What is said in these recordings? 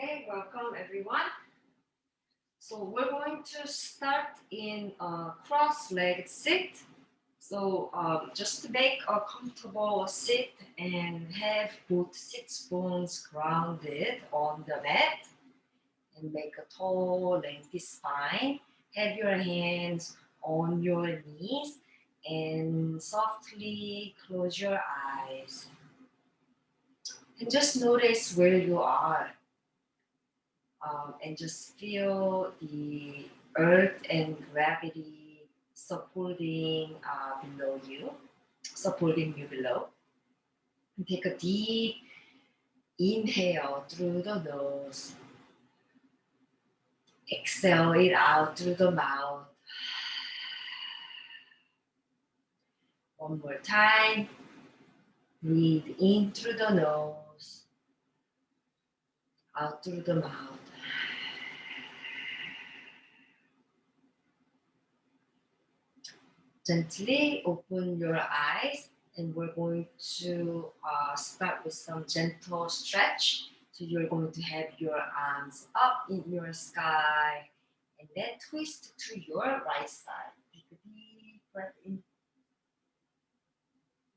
Okay, welcome everyone. So we're going to start in a cross-legged sit. So just to make a comfortable sit and have both sits bones grounded on the mat and make a tall, lengthy spine. Have your hands on your knees and softly close your eyes and just notice where you are. And just feel the earth and gravity supporting you below. And take a deep inhale through the nose, exhale it out through the mouth. One more time, breathe in through the nose, out through the mouth. Gently open your eyes and we're going to start with some gentle stretch. So you're going to have your arms up in your sky and then twist to your right side. Take a deep breath in,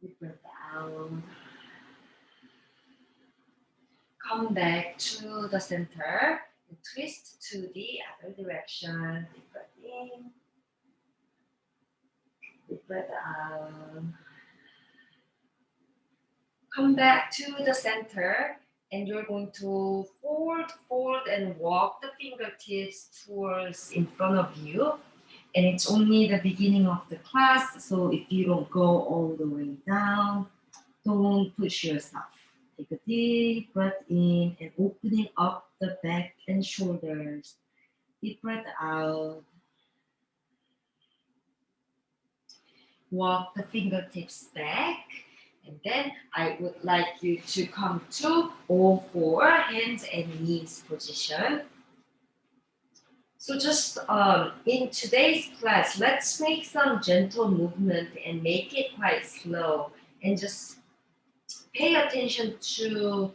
deep breath out. Come back to the center and twist to the other direction. Deep breath in, deep breath out. Come back to the center and you're going to fold and walk the fingertips towards in front of you. And it's only the beginning of the class, so if you don't go all the way down, don't push yourself. Take a deep breath in and opening up the back and shoulders. Deep breath out. Walk the fingertips back. And then I would like you to come to all four hands and knees position. So just in today's class, let's make some gentle movement and make it quite slow. And just pay attention to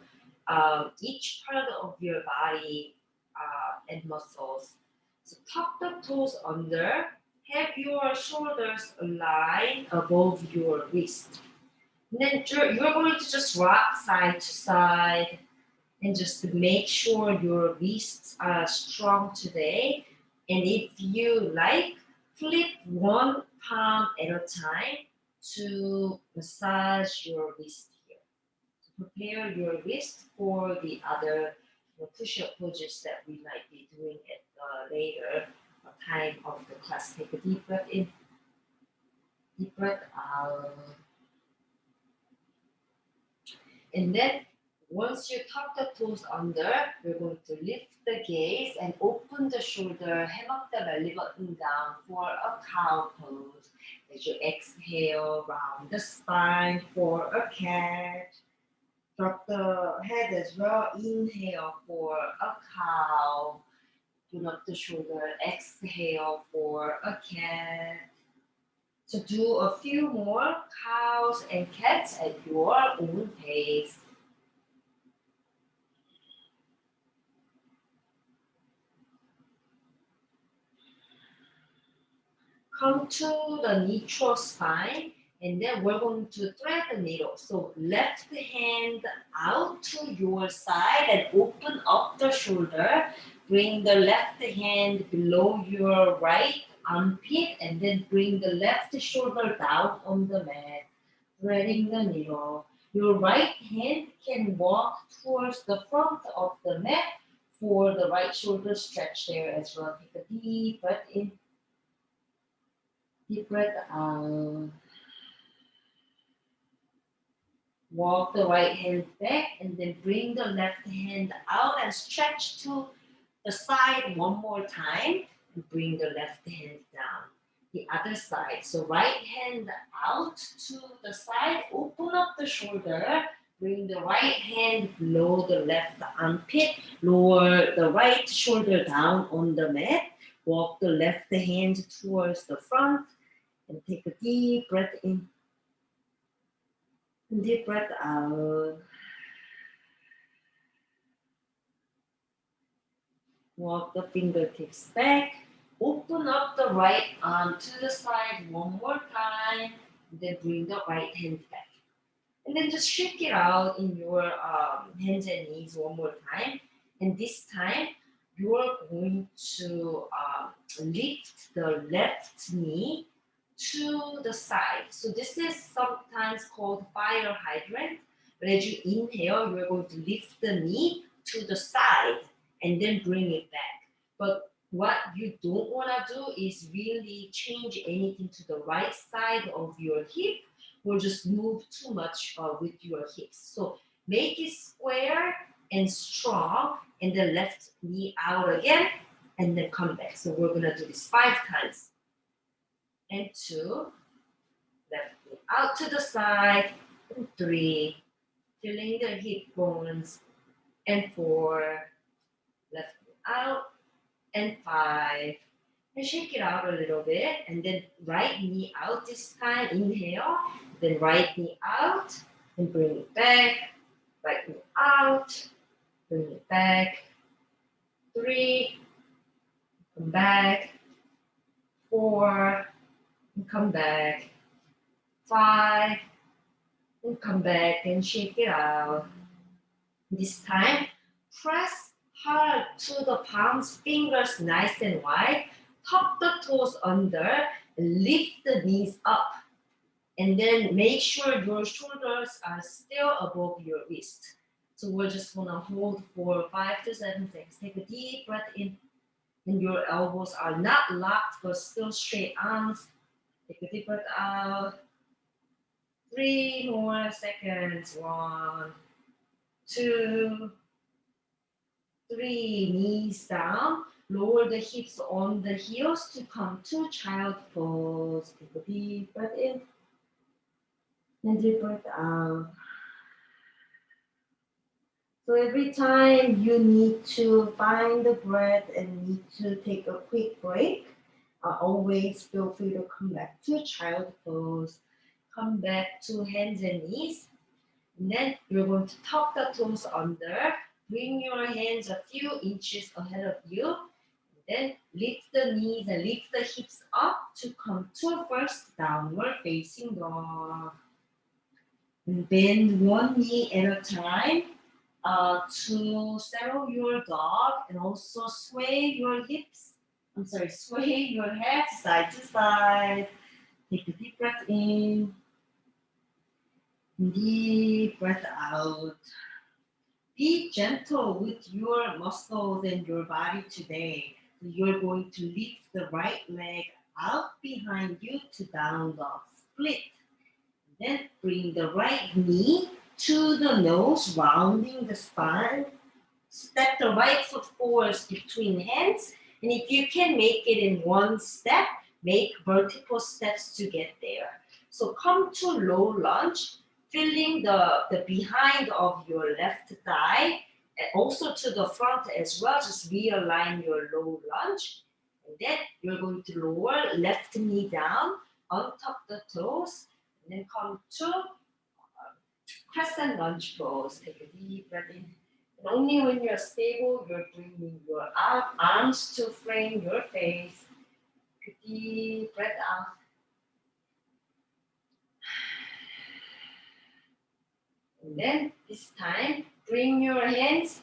each part of your body and muscles. So tuck the toes under. Have your shoulders aligned above your wrist. And then you're going to just rock side to side and just make sure your wrists are strong today. And if you like, flip one palm at a time to massage your wrist here. So prepare your wrist for the other push-up poses that we might be doing at later time of the class. Take a deep breath in, deep breath out. And then once you tuck the toes under, you're going to lift the gaze and open the shoulder, hammock the belly button down for a cow pose. As you exhale, round the spine for a cat. Drop the head as well. Inhale for a cow. Turn up the shoulder. Exhale for a cat. So do a few more cows and cats at your own pace. Come to the neutral spine and then we're going to thread the needle. So left hand out to your side and open up the shoulder. Bring the left hand below your right armpit and then bring the left shoulder down on the mat. Threading the needle. Your right hand can walk towards the front of the mat for the right shoulder stretch there as well. Take a deep breath in. Deep breath out. Walk the right hand back and then bring the left hand out and stretch to the side one more time and bring the left hand down. The other side. So right hand out to the side, open up the shoulder, bring the right hand below the left armpit, lower the right shoulder down on the mat, walk the left hand towards the front, and take a deep breath in. Deep breath out. Walk the fingertips back. Open up the right arm to the side one more time. Then bring the right hand back. And then just shake it out in your hands and knees one more time. And this time, you're going to lift the left knee to the side. So this is sometimes called fire hydrant. But as you inhale, you're going to lift the knee to the side and then bring it back. But what you don't want to do is really change anything to the right side of your hip or just move too much with your hips. So make it square and strong and then left knee out again and then come back. So we're going to do this 5 times. And 2, left knee out to the side, and 3, feeling the hip bones, and 4, left knee out, and 5, and shake it out a little bit, and then right knee out this time, inhale, then right knee out, and bring it back, right knee out, bring it back, 3, come back, 4, and come back, 5, and come back and shake it out. This time, press hard to the palms, fingers nice and wide, tuck the toes under, and lift the knees up. And then make sure your shoulders are still above your wrist. So we're just gonna hold for 5 to 7 seconds. Take a deep breath in, and your elbows are not locked but still straight arms. Take a deep breath out. 3 more seconds. 1, 2, 3. Knees down. Lower the hips on the heels to come to child pose. Take a deep breath in and deep breath out. So every time you need to find the breath and need to take a quick break, always feel free to come back to child pose. Come back to hands and knees. And then you're going to tuck the toes under. Bring your hands a few inches ahead of you. And then lift the knees and lift the hips up to come to a first downward facing dog. And bend one knee at a time to settle your dog and also sway your hips. Sway your head side to side. Take a deep breath in. Deep breath out. Be gentle with your muscles and your body today. You're going to lift the right leg out behind you to down dog split. Then bring the right knee to the nose, rounding the spine. Step the right foot forward between hands. And if you can make it in one step, make vertical steps to get there. So come to low lunge, feeling the behind of your left thigh, and also to the front as well. Just realign your low lunge. And then you're going to lower left knee down, untuck the toes, and then come to crescent lunge pose. Take a deep breath in. And only when you're stable, you're bringing your arms to frame your face. Take a deep breath out. And then this time, bring your hands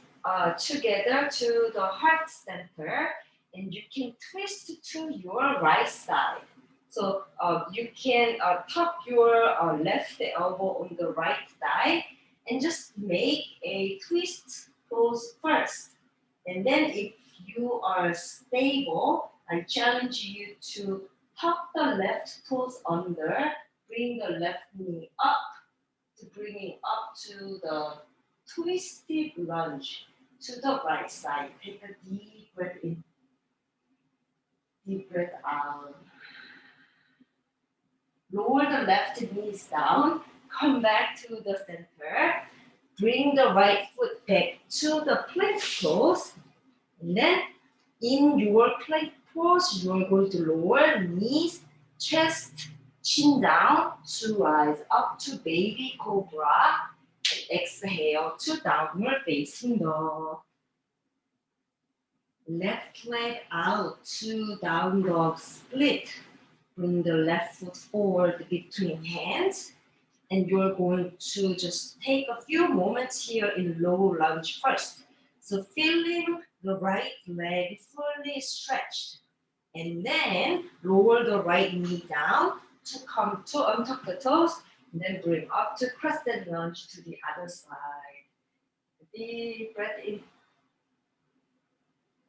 together to the heart center, and you can twist to your right side. So you can tuck your left elbow on the right thigh and just make a twist pose first. And then if you are stable, I challenge you to tuck the left toes under, bring the left knee up, to bringing up to the twisted lunge to the right side. Take a deep breath in, deep breath out. Lower the left knees down, come back to the center, bring the right foot back to the plank pose, and then in your plank pose, you're going to lower knees, chest, chin down to rise up to baby cobra. And exhale to downward facing dog. Left leg out to down dog split. Bring the left foot forward between hands. And you're going to just take a few moments here in low lunge first. So feeling the right leg fully stretched. And then lower the right knee down to come to untuck the toes. And then bring up to crescent lunge to the other side. Deep breath in,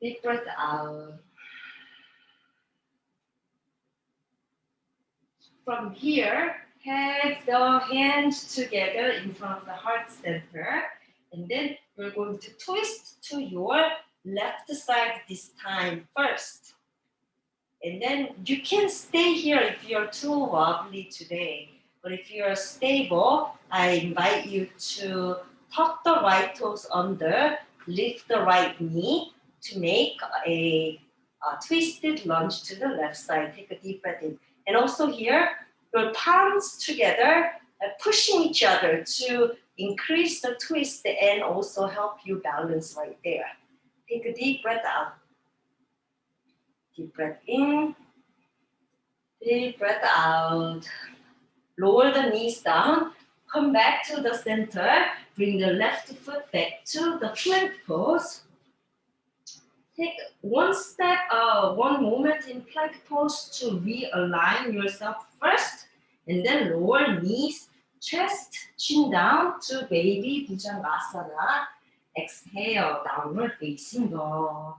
deep breath out. From here, have the hands together in front of the heart center. And then we're going to twist to your left side this time first. And then you can stay here if you're too wobbly today. But if you're stable, I invite you to tuck the right toes under, lift the right knee to make a twisted lunge to the left side. Take a deep breath in. And also here, your palms together, pushing each other to increase the twist and also help you balance right there. Take a deep breath out. Deep breath in. Deep breath out. Lower the knees down. Come back to the center. Bring the left foot back to the plank pose. Take one step, one moment in plank pose to realign yourself first. And then lower knees, chest, chin down to baby bhujangasana. Exhale, downward facing dog.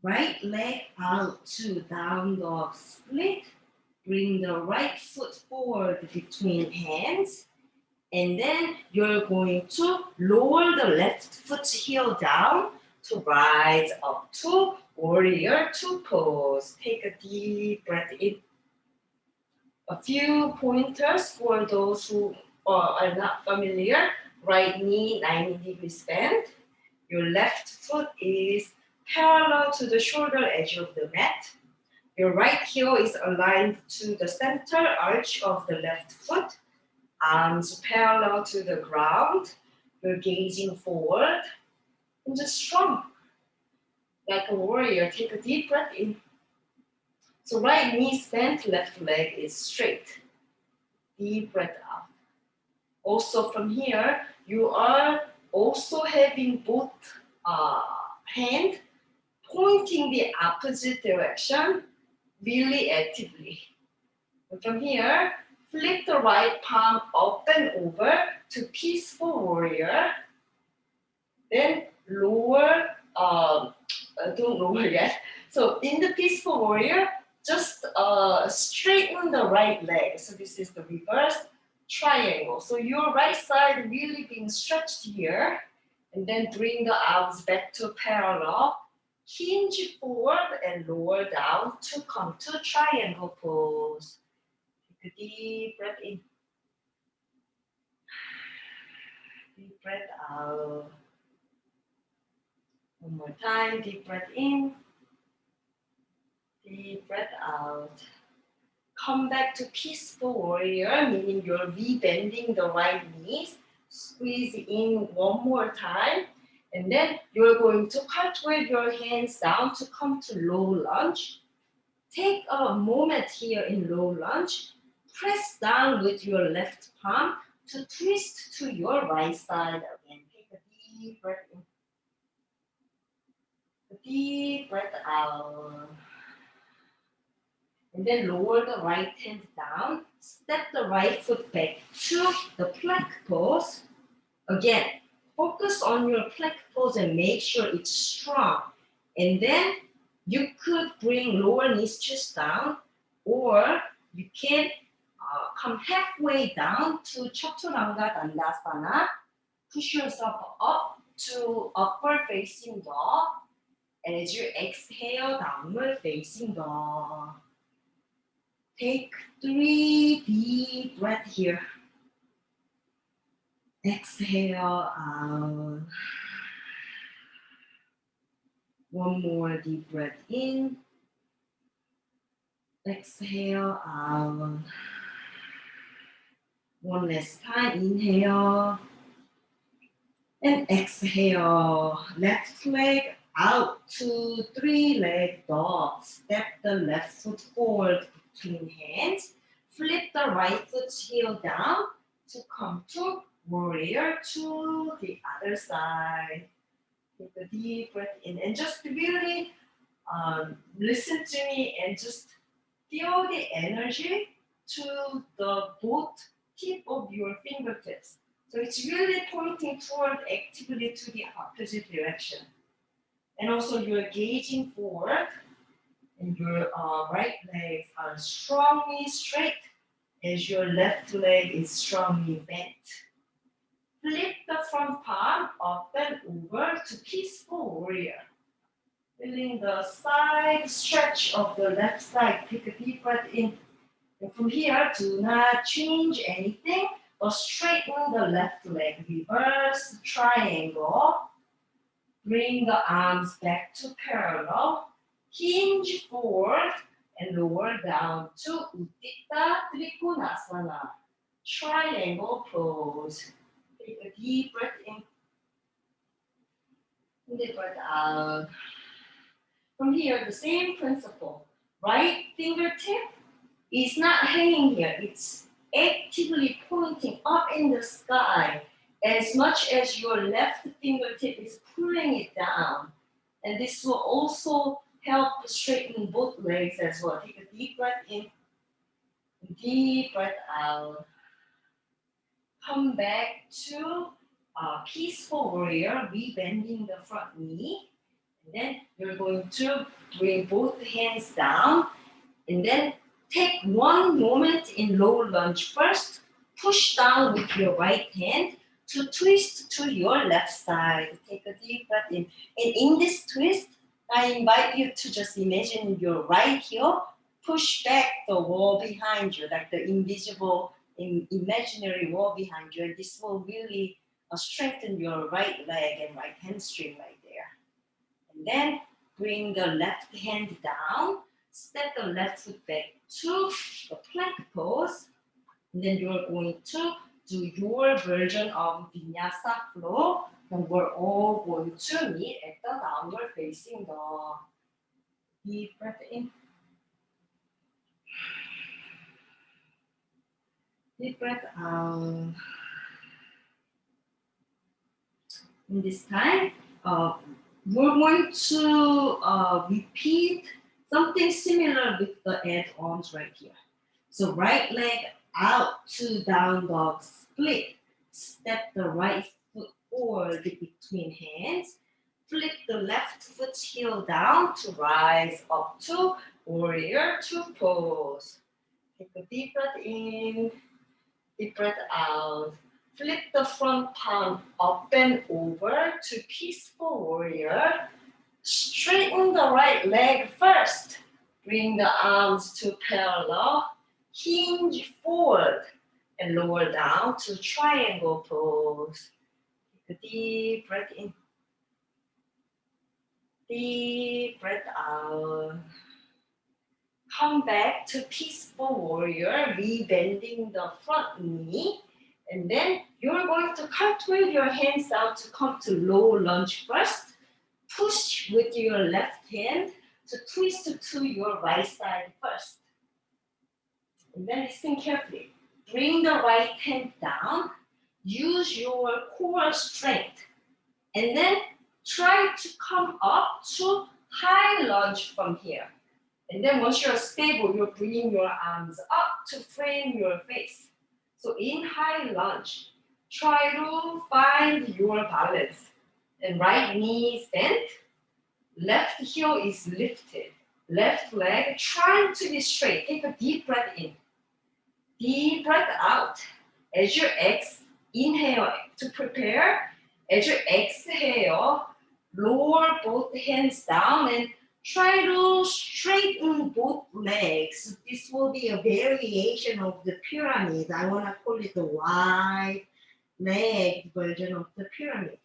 Right leg out to down dog split. Bring the right foot forward between hands. And then you're going to lower the left foot heel down to rise up to warrior two pose. Take a deep breath in. A few pointers for those who are not familiar. Right knee 90 degrees bend. Your left foot is parallel to the shoulder edge of the mat. Your right heel is aligned to the center arch of the left foot. Arms parallel to the ground. You're gazing forward. And just strong. Like a warrior, take a deep breath in. So right knee is bent, left leg is straight. Deep breath out. Also from here, you are also having both hand pointing the opposite direction really actively. And from here, flip the right palm up and over to peaceful warrior. Then lower, don't lower yet. So in the peaceful warrior, just straighten the right leg. So this is the reverse triangle. So your right side really being stretched here. And then bring the arms back to parallel. Hinge forward and lower down to come to triangle pose. Take a deep breath in. Deep breath out. One more time, deep breath in. Deep breath out. Come back to peaceful warrior, meaning you're rebending the right knees. Squeeze in one more time. And then you're going to cartwheel your hands down to come to low lunge. Take a moment here in low lunge. Press down with your left palm to twist to your right side again. Take a deep breath in. A deep breath out. And then lower the right hand down. Step the right foot back to the plank pose. Again, focus on your plank pose and make sure it's strong. And then you could bring lower knees chest down, or you can come halfway down to Chaturanga Dandasana. Push yourself up to upward facing dog. And as you exhale, downward facing dog. Take 3 deep breaths here. Exhale out. One more deep breath in. Exhale out. One last time. Inhale. And exhale, left leg out to three-leg dog. Step the left foot forward between hands. Flip the right foot heel down to come to warrior to the other side. Take a deep breath in and just really listen to me and just feel the energy to the both tip of your fingertips. So it's really pointing toward actively to the opposite direction. And also you're gazing forward and your right legs are strongly straight as your left leg is strongly bent. Flip the front palm up and over to peaceful warrior. Feeling the side stretch of the left side. Take a deep breath in. And from here, do not change anything, but straighten the left leg. Reverse triangle. Bring the arms back to parallel. Hinge forward and lower down to Utthita Trikonasana. Triangle pose. Take a deep breath in. Deep breath out. From here, the same principle. Right fingertip is not hanging here. It's actively pointing up in the sky as much as your left fingertip is pulling it down. And this will also help straighten both legs as well. Take a deep breath in, deep breath out. Come back to peaceful warrior, rebending the front knee. And then you're going to bring both hands down and then take one moment in low lunge first. Push down with your right hand to twist to your left side. Take a deep breath in. And in this twist, I invite you to just imagine your right heel push back the wall behind you, like the invisible, imaginary wall behind you. And this will really strengthen your right leg and right hamstring right there. And then bring the left hand down. Step the left foot back to the plank pose. And then you're going to do your version of Vinyasa Flow. And we're all going to meet at the downward facing dog. Deep breath in. Deep breath out. And this time, we're going to repeat something similar with the add-ons right here. So right leg out to down dog split. Step the right foot forward between hands. Flip the left foot heel down to rise up to warrior two pose. Take a deep breath in, deep breath out. Flip the front palm up and over to peaceful warrior. Straighten the right leg first. Bring the arms to parallel. Hinge forward and lower down to triangle pose. Take a deep breath in. Deep breath out. Come back to peaceful warrior, rebending the front knee. And then you're going to cartwheel your hands out to come to low lunge first. Push with your left hand to twist to your right side first. And then listen carefully. Bring the right hand down. Use your core strength. And then try to come up to high lunge from here. And then once you're stable, you're bringing your arms up to frame your face. So in high lunge, try to find your balance. And right knee is bent, left heel is lifted, left leg trying to be straight. Take a deep breath in, deep breath out. As you inhale to prepare, as you exhale, lower both hands down and try to straighten both legs. This will be a variation of the pyramid. I want to call it the wide leg version of the pyramid.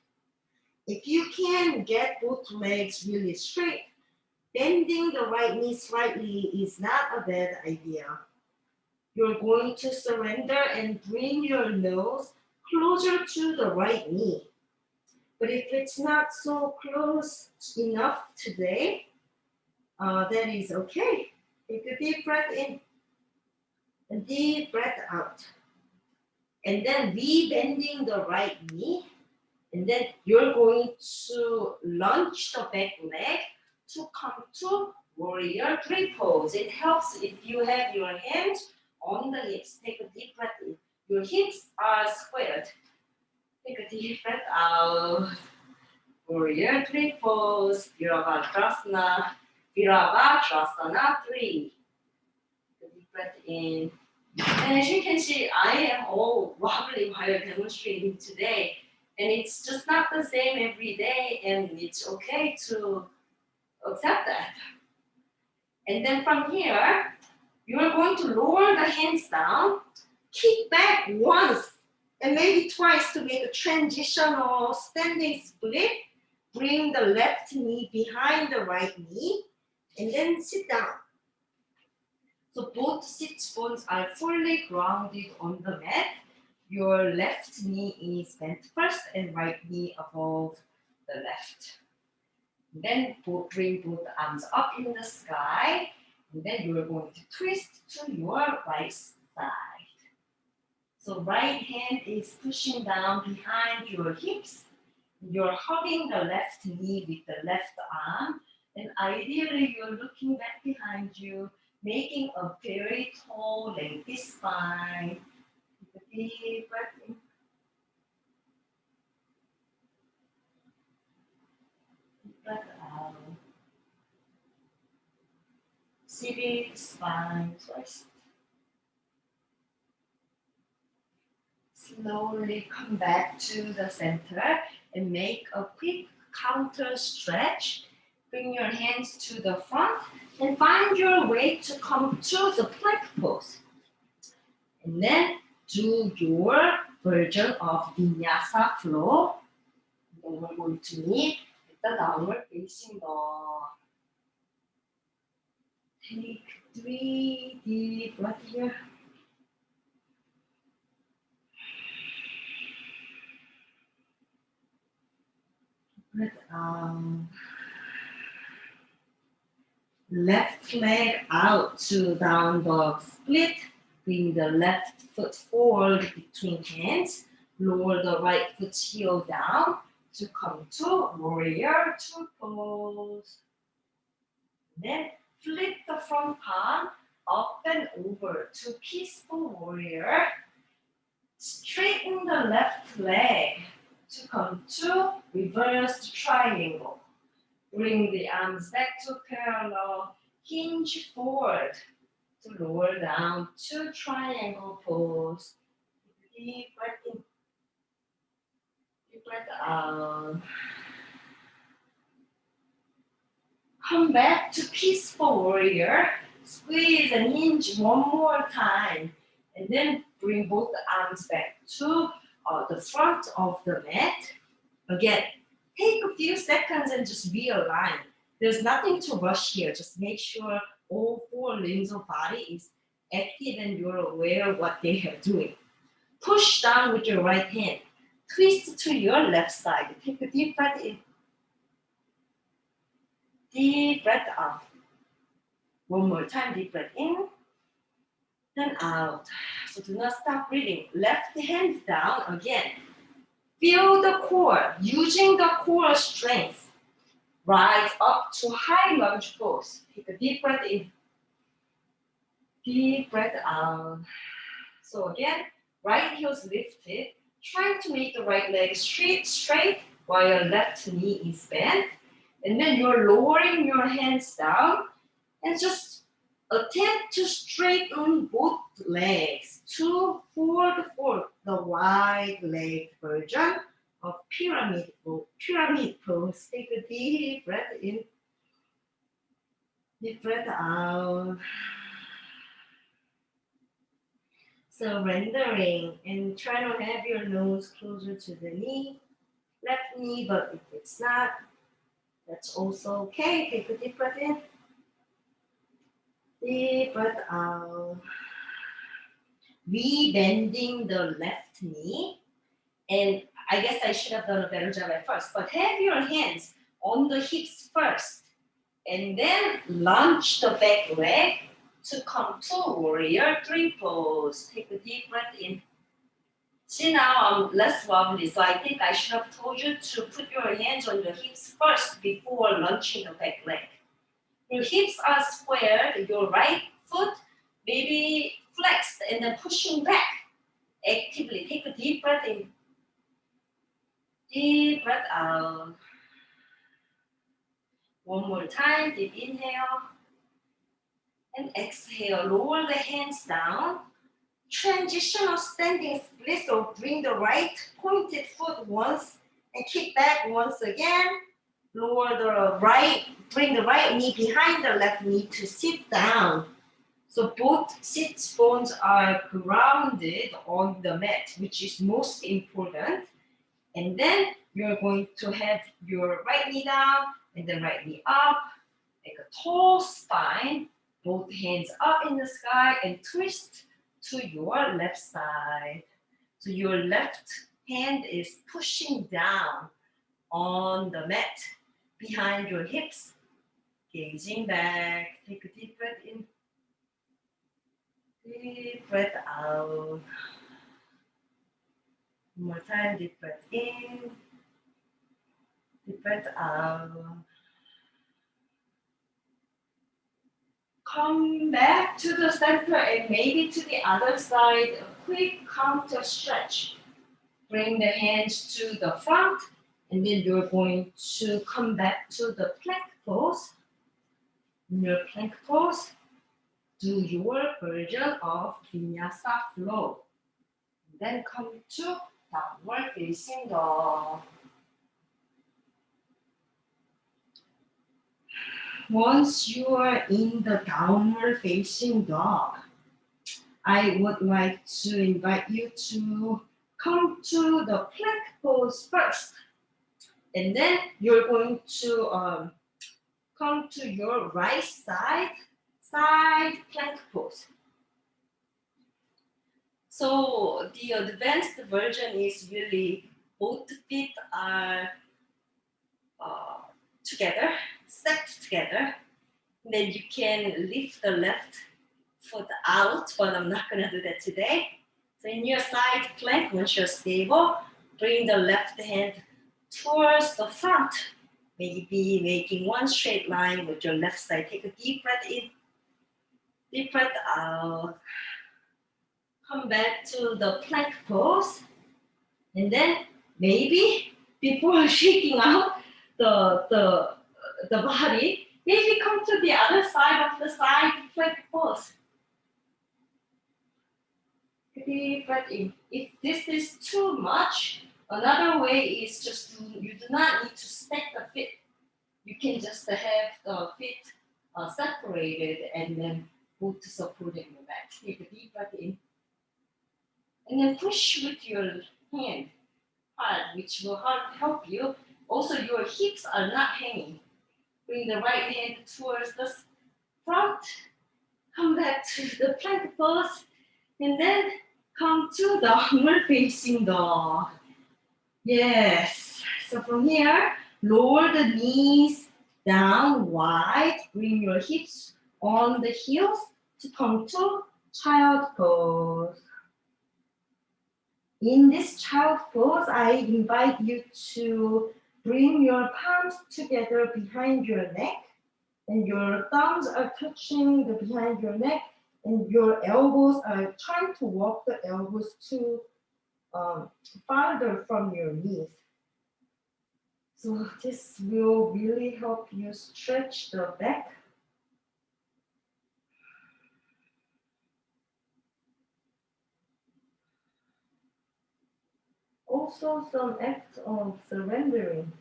If you can get both legs really straight, bending the right knee slightly is not a bad idea. You're going to surrender and bring your nose closer to the right knee. But if it's not so close enough today, that is okay. Take a deep breath in and deep breath out. And then re-bending the right knee. And then you're going to launch the back leg to come to warrior three pose. It helps if you have your hands on the hips. Take a deep breath in. Your hips are squared. Take a deep breath out. Warrior three pose. Virabhadrasana. Virabhadrasana 3. Take a deep breath in. And as you can see, I am all wobbly while demonstrating today. And it's just not the same every day, and it's okay to accept that. And then from here, you are going to lower the hands down, kick back once and maybe twice to make a transitional standing split. Bring the left knee behind the right knee, and then sit down. So both sit bones are fully grounded on the mat. Your left knee is bent first and right knee above the left. And then bring both arms up in the sky. And then you're going to twist to your right side. So right hand is pushing down behind your hips. You're hugging the left knee with the left arm. And ideally, you're looking back behind you, making a very tall, lengthy spine. Deep breath in. Deep breath out. Sitting spine twist. Slowly come back to the center and make a quick counter stretch. Bring your hands to the front and find your way to come to the plank pose. And then do your version of Vinyasa Flow. Then we're going to meet with the downward facing dog. Take 3 deep breaths here. Breath out. Left leg out to down dog split. Bring the left foot forward between hands. Lower the right foot heel down to come to warrior two pose. Then flip the front palm up and over to peaceful warrior. Straighten the left leg to come to reverse triangle. Bring the arms back to parallel. Hinge forward to lower down to triangle pose. Deep breath in. Deep breath out. Come back to peaceful warrior. Squeeze and hinge one more time. And then bring both the arms back to the front of the mat. Again, take a few seconds and just realign. There's nothing to rush here. Just make sure all 4 limbs of body is active and you're aware of what they are doing. Push down with your right hand. Twist to your left side. Take a deep breath in. Deep breath out. One more time, deep breath in. Then out. So do not stop breathing. Left hand down again. Feel the core. Using the core strength. Rise up to high lunge pose. Take a deep breath in. Deep breath out. So again, right heel's lifted. Trying to make the right leg straight while your left knee is bent. And then you're lowering your hands down and just attempt to straighten both legs to forward fold, the wide leg version of pyramid pose. Take a deep breath in, deep breath out. Surrendering and try to have your nose closer to the knee, left knee, but if it's not, that's also okay. Take a deep breath in, deep breath out. Re-bending the left knee And I guess I should have done a better job at first, but have your hands on the hips first. And then launch the back leg to come to warrior three pose. Take a deep breath in. See now I'm less wobbly, so I think I should have told you to put your hands on your hips first before launching the back leg. Your hips are squared, your right foot maybe flexed and then pushing back actively. Take a deep breath in, deep breath out. One more time, deep inhale and exhale. Lower the hands down. Transitional standing split, so bring the right pointed foot once and kick back once again. Lower the right, bring the right knee behind the left knee to sit down. So both sit bones are grounded on the mat, which is most important. And then you're going to have your right knee down and then right knee up, like a tall spine, both hands up in the sky and twist to your left side. So your left hand is pushing down on the mat behind your hips, gazing back. Take a deep breath in, deep breath out. One more time, deep breath in, deep breath out. Come back to the center and maybe to the other side, a quick counter stretch. Bring the hands to the front and then you're going to come back to the plank pose. In your plank pose, do your version of Vinyasa Flow. Then come to downward facing dog. Once you are in the downward facing dog, I would like to invite you to come to the plank pose first. And then you're going to come to your right side plank pose. So the advanced version is really both feet are together, stacked together. Then you can lift the left foot out, but I'm not gonna do that today. So in your side plank, once you're stable, bring the left hand towards the front. Maybe making one straight line with your left side. Take a deep breath in, deep breath out. Come back to the plank pose. And then maybe before shaking out the body, maybe come to the other side of the side plank pose. Deep breath in. If this is too much, another way is just you do not need to stack the feet. You can just have the feet separated and then both supporting your back. Take a deep breath in. And then push with your hand hard, which will help you. Also, your hips are not hanging. Bring the right hand towards the front. Come back to the plank pose. And then come to downward facing dog. Yes. So from here, lower the knees down wide. Bring your hips on the heels to come to child pose. In this child pose, I invite you to bring your palms together behind your neck and your thumbs are touching the behind your neck and your elbows are trying to walk the elbows to farther from your knees. So this will really help you stretch the back. Also some acts of surrendering.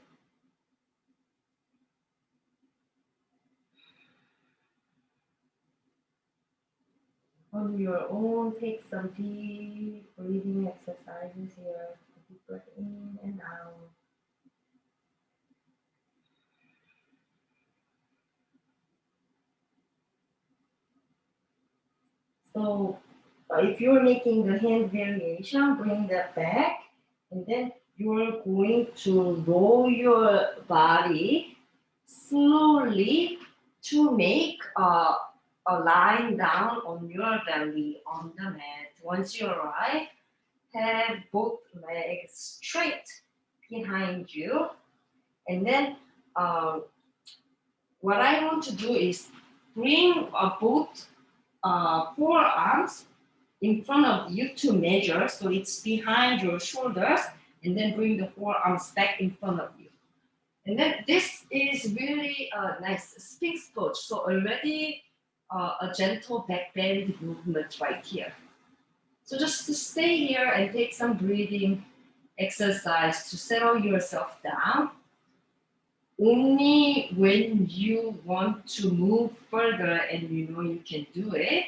On your own, take some deep breathing exercises here. Deep breath in and out. So if you're making the hand variation, bring that back And then you're going to roll your body slowly to make a line down on your belly on the mat. Once you arrive, have both legs straight behind you. And then what I want to do is bring both forearms in front of you to measure, so it's behind your shoulders, and then bring the forearms back in front of you. And then this is really a nice Sphinx pose. So already a gentle back bend movement right here. So just to stay here and take some breathing exercise to settle yourself down. Only when you want to move further and you know you can do it,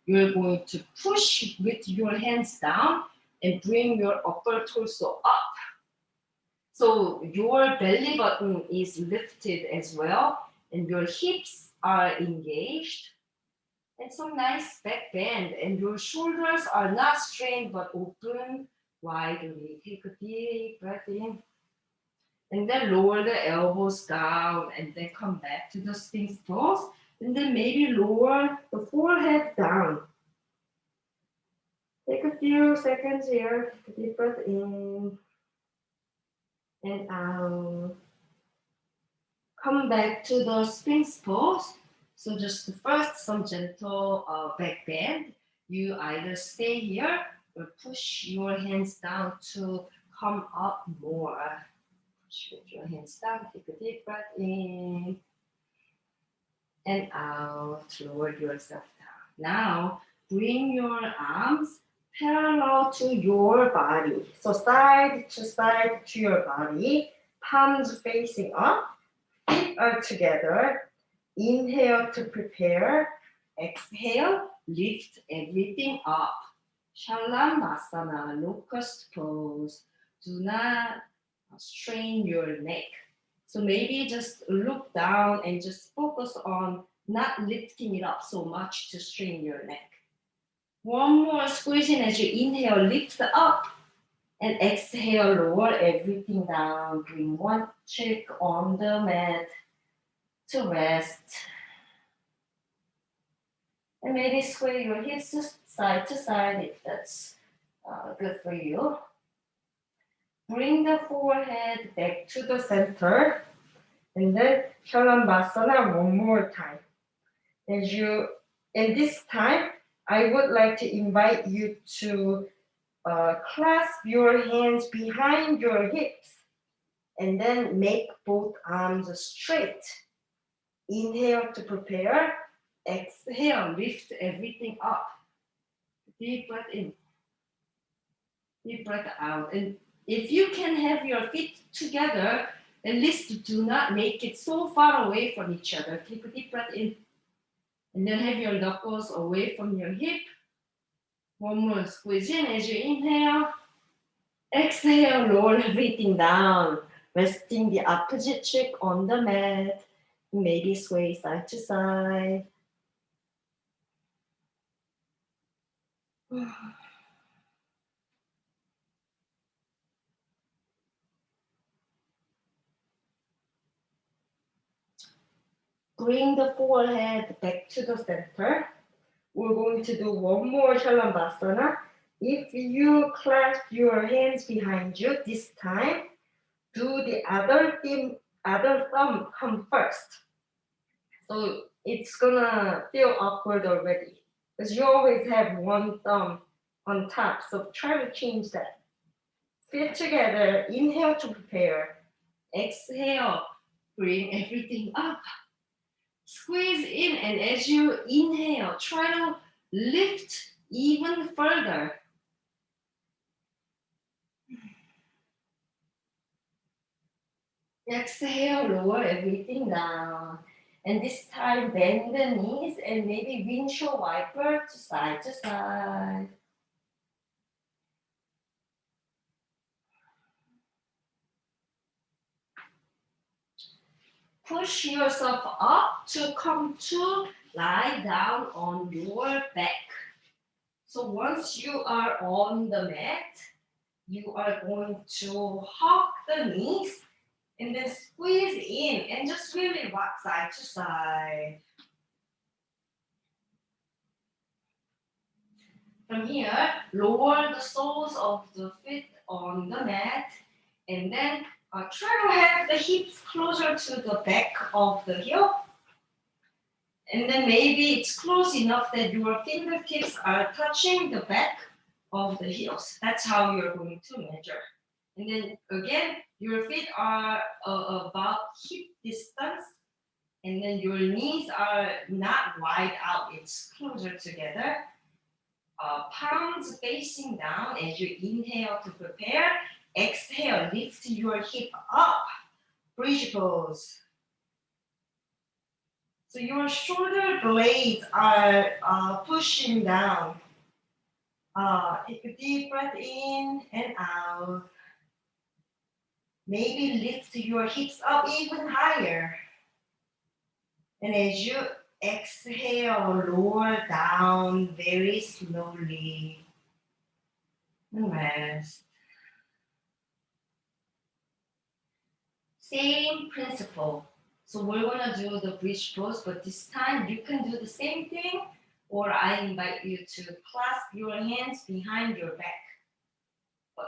you're going to push with your hands down and bring your upper torso up. So your belly button is lifted as well, and your hips are engaged. And some nice back bend, and your shoulders are not strained but open widely. Take a deep breath in. And then lower the elbows down and then come back to the Sphinx pose. And then maybe lower the forehead down. Take a few seconds here. Take a deep breath in and out. Come back to the Sphinx pose. So just first some gentle back bend. You either stay here or push your hands down to come up more. Put your hands down, take a deep breath in and out, lower yourself down. Now, bring your arms parallel to your body. So side to your body, palms facing up, feet are together. Inhale to prepare, exhale, lift everything up. Shalanasana, locust pose. Do not strain your neck. So maybe just look down and just focus on not lifting it up so much to strain your neck. One more squeeze in as you inhale, lift up, and exhale, lower everything down. Bring one cheek on the mat to rest. And maybe sway your hips side to side if that's good for you. Bring the forehead back to the center. And then Shalanasana one more time. And this time, I would like to invite you to clasp your hands behind your hips and then make both arms straight. Inhale to prepare. Exhale, lift everything up. Deep breath in. Deep breath out. And if you can have your feet together, at least do not make it so far away from each other. Take a deep breath in. And then have your knuckles away from your hip. One more squeeze in as you inhale. Exhale, roll everything down. Resting the opposite cheek on the mat. Maybe sway side to side. Bring the forehead back to the center. We're going to do one more Shalanasana. If you clasp your hands behind you this time, do the other thumb come first. So it's gonna feel awkward already because you always have one thumb on top. So try to change that. Feet together, inhale to prepare. Exhale, bring everything up. Squeeze in, and as you inhale, try to lift even further. Exhale, lower everything down. And this time, bend the knees and maybe windshield wiper to side to side. Push yourself up to come to lie down on your back. So once you are on the mat, you are going to hug the knees and then squeeze in and just really rock side to side. From here, lower the soles of the feet on the mat and then try to have the hips closer to the back of the heel. And then maybe it's close enough that your fingertips are touching the back of the heels. That's how you're going to measure. And then again, your feet are about hip distance. And then your knees are not wide out, it's closer together. Palms facing down as you inhale to prepare. Exhale, lift your hip up. Bridge pose. So your shoulder blades are pushing down. Take a deep breath in and out. Maybe lift your hips up even higher. And as you exhale, lower down very slowly. And rest. Same principle. So we're gonna do the bridge pose, but this time you can do the same thing, or I invite you to clasp your hands behind your back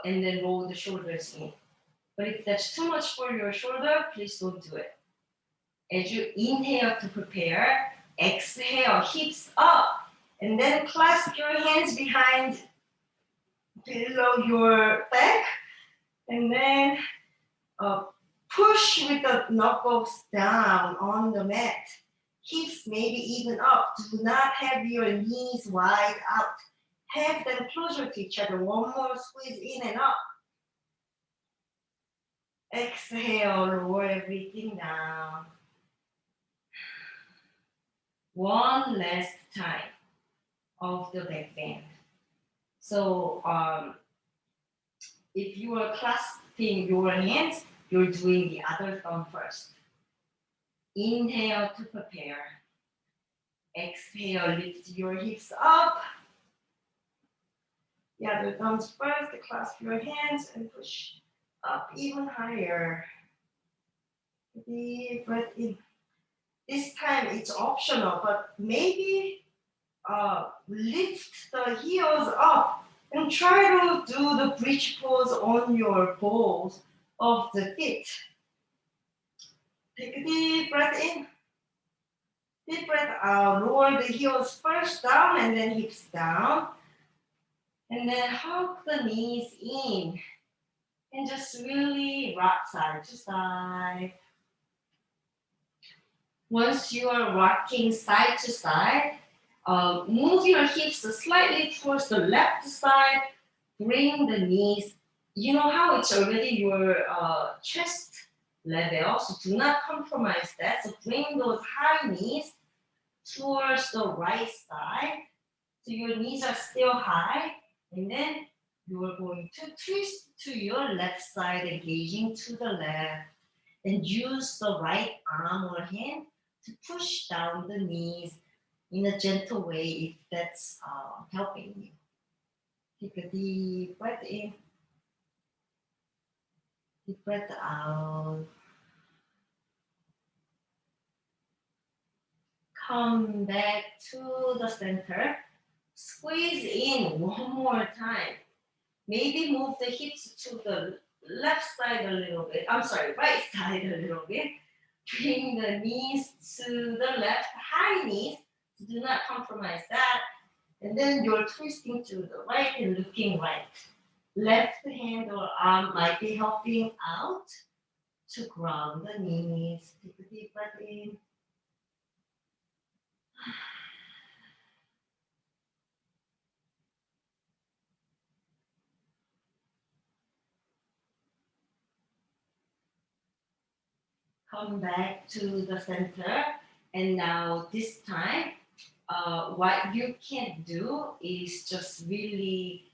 and then roll the shoulders in. But if that's too much for your shoulder, please don't do it. As you inhale to prepare, exhale, hips up, and then clasp your hands behind below your back, and then push with the knuckles down on the mat. Hips maybe even up. Do not have your knees wide out. Have them closer to each other. One more squeeze in and up. Exhale, lower everything down. One last time of the back bend. So if you are clasping your hands, you're doing the other thumb first. Inhale to prepare. Exhale, lift your hips up. The other thumbs first, clasp your hands and push up even higher. Deep breath in. This time it's optional, but maybe lift the heels up and try to do the bridge pose on your balls of the feet. Take a deep breath in. Deep breath out. Lower the heels first down and then hips down. And then hug the knees in. And just really rock side to side. Once you are rocking side to side, move your hips slightly towards the left side. Bring the knees. You know how it's already your chest level, so do not compromise that. So bring those high knees towards the right side. So your knees are still high. And then you are going to twist to your left side, engaging to the left. And use the right arm or hand to push down the knees in a gentle way if that's helping you. Take a deep breath in. Deep breath out. Come back to the center. Squeeze in one more time. Maybe move the hips to the left side a little bit. I'm sorry, right side a little bit. Bring the knees to the left, high knees. Do not compromise that. And then you're twisting to the right and looking right. Left hand or arm might be helping out to ground the knees. Take a deep breath in. Come back to the center. And now this time, what you can do is just really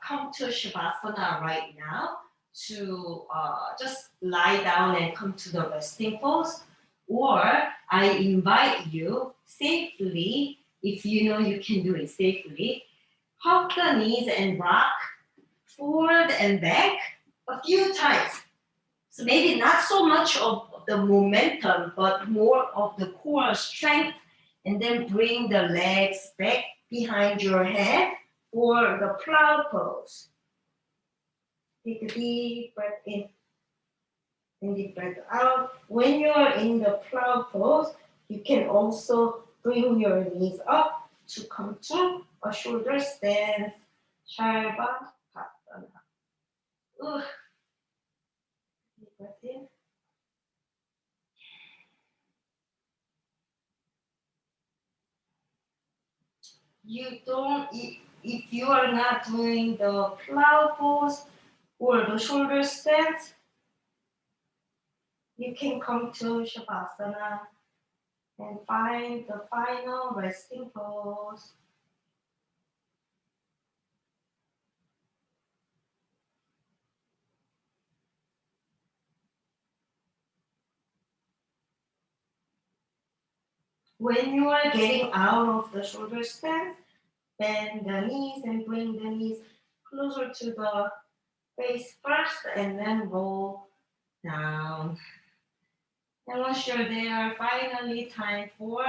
come to Shavasana right now to just lie down and come to the resting pose. Or I invite you safely, if you know you can do it safely, hug the knees and rock forward and back a few times. So maybe not so much of the momentum, but more of the core strength. And then bring the legs back behind your head for the plow pose. Take a deep breath in and deep breath out. When you're in the plow pose, you can also bring your knees up to come to a shoulder stance. Shavasana. Deep breath in. You don't, if you are not doing the plow pose or the shoulder stance, you can come to Shavasana and find the final resting pose. When you are getting out of the shoulder stance, bend the knees and bring the knees closer to the face first and then roll down. And once you're there, finally time for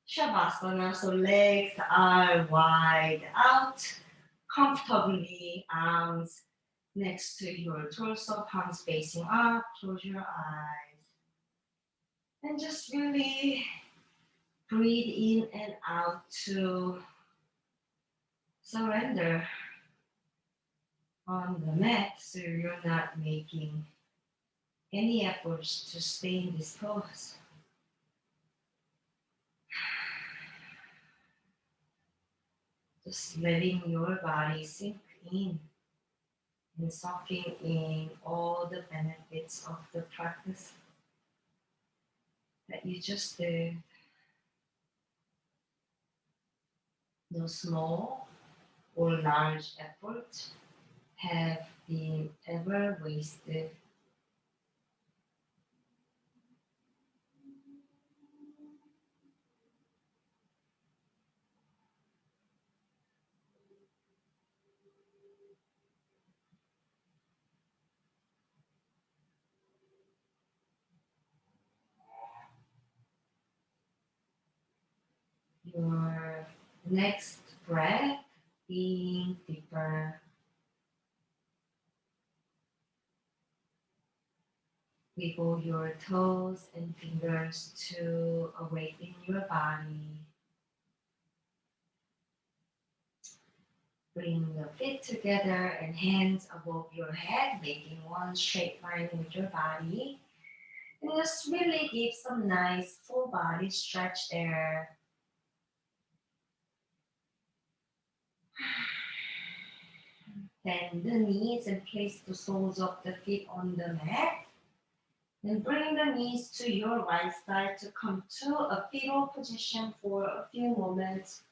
Shavasana. So legs are wide out, comfortably, arms next to your torso, palms facing up, close your eyes. And just really breathe in and out to surrender on the mat so you're not making any efforts to stay in this pose. Just letting your body sink in and soaking in all the benefits of the practice that you just did. No small or large effort have been ever wasted. Your next breath being deeper. Wiggle your toes and fingers to awaken your body. Bring the feet together and hands above your head, making one straight line with your body. And just really give some nice full body stretch there. Bend the knees and place the soles of the feet on the mat. Then bring the knees to your right side to come to a fetal position for a few moments.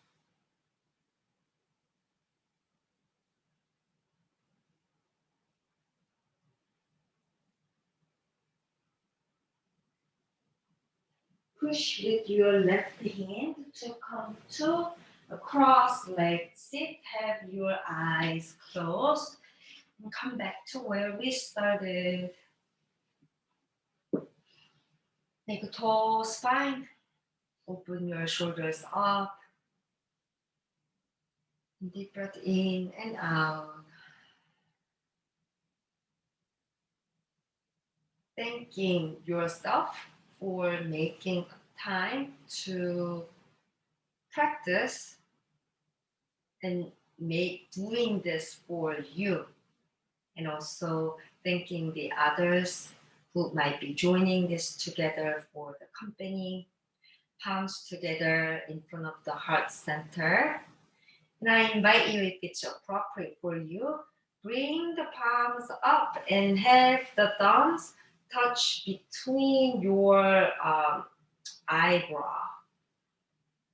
Push with your left hand to come to a cross-legged sit. Have your eyes closed and come back to where we started. Make a tall spine. Open your shoulders up. Deep breath in and out. Thanking yourself for making time to practice and doing this for you. And also thanking the others who might be joining this together for the company. Palms together in front of the heart center. And I invite you, if it's appropriate for you, bring the palms up and have the thumbs touch between your eyebrow.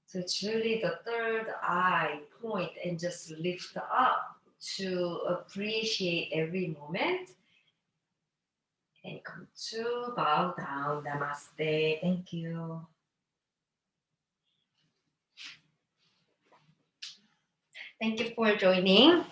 So it's really the third eye point, and just lift up to appreciate every moment. And come to bow down. Namaste. Thank you. Thank you for joining.